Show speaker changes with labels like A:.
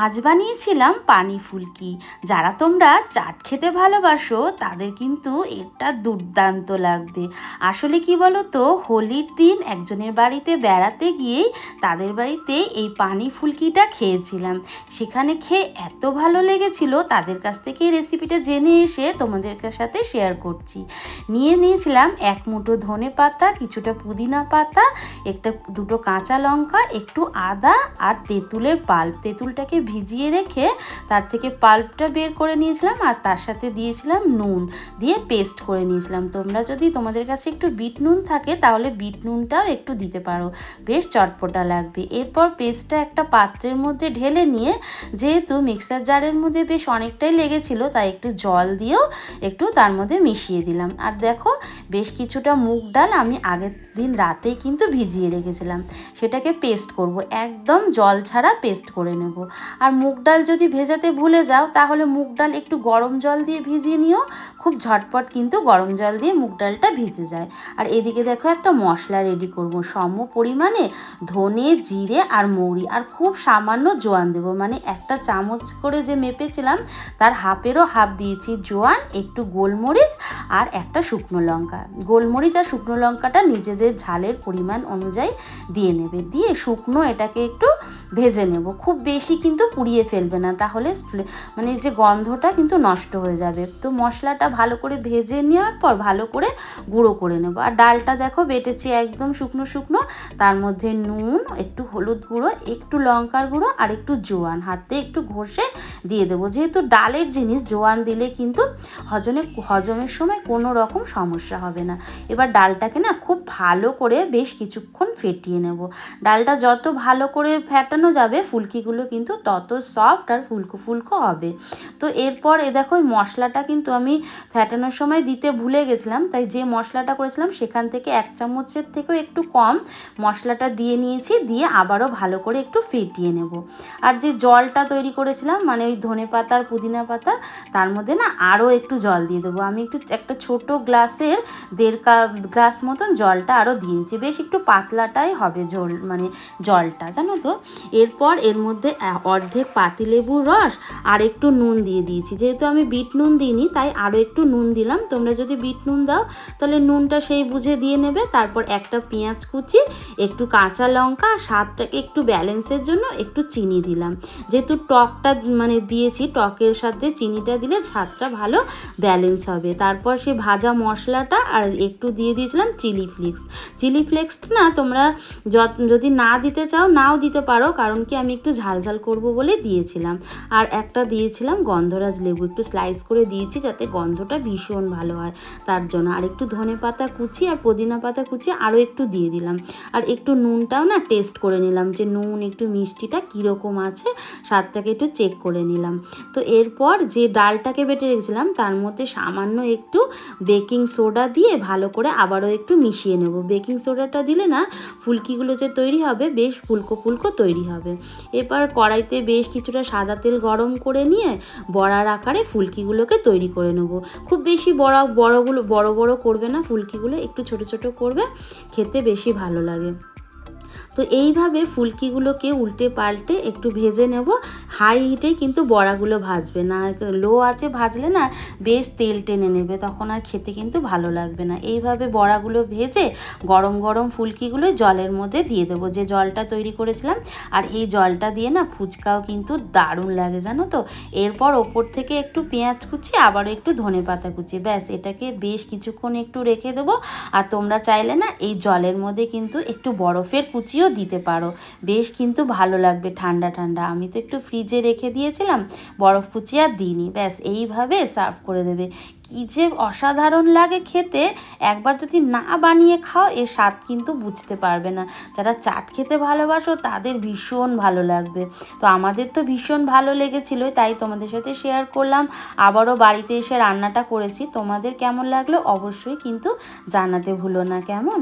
A: আজ বানিয়েছিলাম পানি ফুলকি। যারা তোমরা চাট খেতে ভালোবাসো তাদের কিন্তু এটা দুর্দান্ত লাগবে। আসলে কি বলো তো, হোলির দিন একজনের বাড়িতে বেড়াতে গিয়েই তাদের বাড়িতে এই পানি ফুলকিটা খেয়েছিলাম। সেখানে খেয়ে এত ভালো লেগেছিল, তাদের কাছ থেকে এই রেসিপিটা জেনে এসে তোমাদের সাথে শেয়ার করছি। নিয়েছিলাম এক মুঠো ধনে পাতা, কিছুটা পুদিনা পাতা, দুটো কাঁচা লঙ্কা, একটু আদা আর তেঁতুলের পাল্প। তেঁতুলটাকে ভিজিয়ে রেখে তার থেকে পাল্পটা বের করে নিয়েছিলাম আর তার সাথে দিয়েছিলাম নুন, দিয়ে পেস্ট করে নিয়েছিলাম। তোমরা যদি তোমাদের কাছে একটু বিট নুন থাকে তাহলে বিট নুনটাও একটু দিতে পারো, বেশ চটপটা লাগবে। এরপর পেস্টটা একটা পাত্রের মধ্যে ঢেলে নিয়ে, যেহেতু মিক্সার জারের মধ্যে বেশ অনেকটাই লেগেছিল তাই একটু জল দিয়েও একটু তার মধ্যে মিশিয়ে দিলাম। আর দেখো, বেশ কিছুটা মুগ ডাল আমি আগের দিন রাতেই কিন্তু ভিজিয়ে রেখেছিলাম, সেটাকে পেস্ট করব, একদম জল ছাড়া পেস্ট করে নেব। আর মুগ ডাল যদি ভেজাতে ভুলে যাও তাহলে মুগ ডাল একটু গরম জল দিয়ে ভিজিয়ে নিও, খুব ঝটপট কিন্তু গরম জল দিয়ে মুগ ডালটা ভিজে যায়। আর এদিকে দেখো একটা মশলা রেডি করব, সম পরিমাণে ধনে, জিরে আর মৌরি, আর খুব সামান্য জোয়ান দেবো, মানে একটা চামচ করে যে মেপেছিলাম তার হাফেরও হাফ দিয়েছি জোয়ান, একটু গোলমরিচ আর একটা শুকনো লঙ্কা। গোলমরিচ আর শুকনো লঙ্কাটা নিজেদের ঝালের পরিমাণ অনুযায়ী দিয়ে নেবে, দিয়ে শুকনো এটাকে একটু ভেজে নেব। খুব বেশি কিন্তু পুড়িয়ে ফেলবে না, তাহলে মানে যে গন্ধটা কিন্তু নষ্ট হয়ে যাবে। তো মশলাটা ভালো করে ভেজে নেওয়ার পর ভালো করে গুঁড়ো করে নেব। আর ডালটা দেখো বেটেছি একদম শুকনো শুকনো, তার মধ্যে নুন, একটু হলুদ গুঁড়ো, একটু লঙ্কার গুঁড়ো আর একটু জোয়ান হাতে একটু ঘষে দিয়ে দেবো। যেহেতু ডালের জিনিস, জোয়ান দিলে কিন্তু হজমের সময় কোনো রকম সমস্যা হবে না। এবার ডালটাকে না খুব ভালো করে বেশ কিছুক্ষণ ফেটিয়ে নেব। ডালটা যত ভালো করে ফেটানো যাবে ফুলকিগুলো কিন্তু তত সফট আর ফুলকো ফুলকো হবে। তো এরপর দেখো ওই মশলাটা কিন্তু আমি ফেটানোর সময় দিতে ভুলে গেছিলাম, তাই যে মশলাটা করেছিলাম সেখান থেকে এক চামচের থেকেও একটু কম মশলাটা দিয়ে নিয়েছি, দিয়ে আবারও ভালো করে একটু ফেটিয়ে নেব। আর যে জলটা তৈরি করেছিলাম, মানে ওই ধনে পাতা আর পুদিনা পাতা, তার মধ্যে না আরও একটু জল দিয়ে দেবো। আমি একটা ছোট গ্লাসের 1.5 গ্লাস মতন জলটা আরও দিয়েছি, বেশ একটু পাতলাটাই হবে মানে জলটা, জানো তো। এরপর এর মধ্যে অর্ধেক পাতিলেবুর রস আর একটু নুন দিয়ে দিয়েছি। যেহেতু আমি বিট নুন দিইনি তাই আরও একটু নুন দিলাম। তোমরা যদি বিট নুন দাও তাহলে নুনটা সেই বুঝে দিয়ে নেবে। তারপর একটা পেঁয়াজ কুচি, একটু কাঁচা লঙ্কা, স্বাদটাকে একটু ব্যালেন্সের জন্য একটু চিনি দিলাম। যেহেতু টকটা মানে দিয়েছি, টকের সাথে চিনিটা দিলে স্বাদটা ভালো ব্যালেন্স হবে। তারপর সেই ভাজা মশলাটা আর একটু দিয়ে দিয়েছিলাম চিলি ফ্লেক্সটা না তোমরা যদি না দিতে চাও নাও দিতে পারো, কারণ কি আমি একটু ঝাল করব বলে দিয়েছিলাম। আর একটা দিয়েছিলাম গন্ধরাজ লেবু, একটু স্লাইস করে দিয়েছি যাতে গন্ধটা ভীষণ ভালো হয় তার জন্য। আর একটু ধনে পাতা কুচি আর পুদিনা পাতা কুচি আরও একটু দিয়ে দিলাম। আর একটু নুনটাও না টেস্ট করে নিলাম, যে নুন একটু মিষ্টিটা কীরকম আছে, স্বাদটাকে একটু চেক করে নিলাম। তো এরপর যে ডালটাকে বেটে রেখেছিলাম তার মধ্যে সামান্য একটু বেকিং সোডা দিয়ে ভালো করে আবারও একটু মিশিয়ে নেব। বেকিং সোডাটা দিলে না ফুলকিগুলো যে তৈরি হবে বেশ ফুলকো ফুলকো তৈরি হবে। এরপর কড়াইতে বেশ কিছুটা সাদা তেল গরম করে নিয়ে বড়ার আকারে ফুলকিগুলোকে তৈরি করে নেব। খুব বেশি বড় করবে না, ফুলকিগুলো একটু ছোট ছোট করবে, খেতে বেশি ভালো লাগে। তো এইভাবে ফুলকিগুলোকে উল্টে পাল্টে একটু ভেজে নেব। হাই হিটে কিন্তু বড়াগুলো ভাজবে না, লো আছে ভাজলে না বেশ তেল টেনে নেবে, তখন আর খেতে কিন্তু ভালো লাগবে না। এইভাবে বড়াগুলো ভেজে গরম গরম ফুলকিগুলো জলের মধ্যে দিয়ে দেবো, যে জলটা তৈরি করেছিলাম। আর এই জলটা দিয়ে না ফুচকাও কিন্তু দারুণ লাগে, জানো তো। এরপর ওপর থেকে একটু পেঁয়াজ কুচি, আবারও একটু ধনে পাতা কুচি, ব্যাস এটাকে বেশ কিছুক্ষণ একটু রেখে দেবো। আর তোমরা চাইলে না এই জলের মধ্যে কিন্তু একটু বরফের কুচিও দিতে পারো, বেশ কিন্তু ভালো লাগবে ঠান্ডা ঠান্ডা। আমি তো একটু ফ্রিজে রেখে দিয়েছিলাম, বরফ কুচি আর দিইনি, ব্যাস এইভাবে সার্ভ করে দেবে। কী যে অসাধারণ লাগে খেতে, একবার যদি না বানিয়ে খাও এর স্বাদ কিন্তু বুঝতে পারবে না। যারা চাট খেতে ভালোবাসো তাদের ভীষণ ভালো লাগবে। তো আমাদের তো ভীষণ ভালো লেগেছিল, তাই তোমাদের সাথে শেয়ার করলাম। আবারও বাড়িতে এসে রান্নাটা করেছি, তোমাদের কেমন লাগলো অবশ্যই কিন্তু জানাতে ভুলো না, কেমন।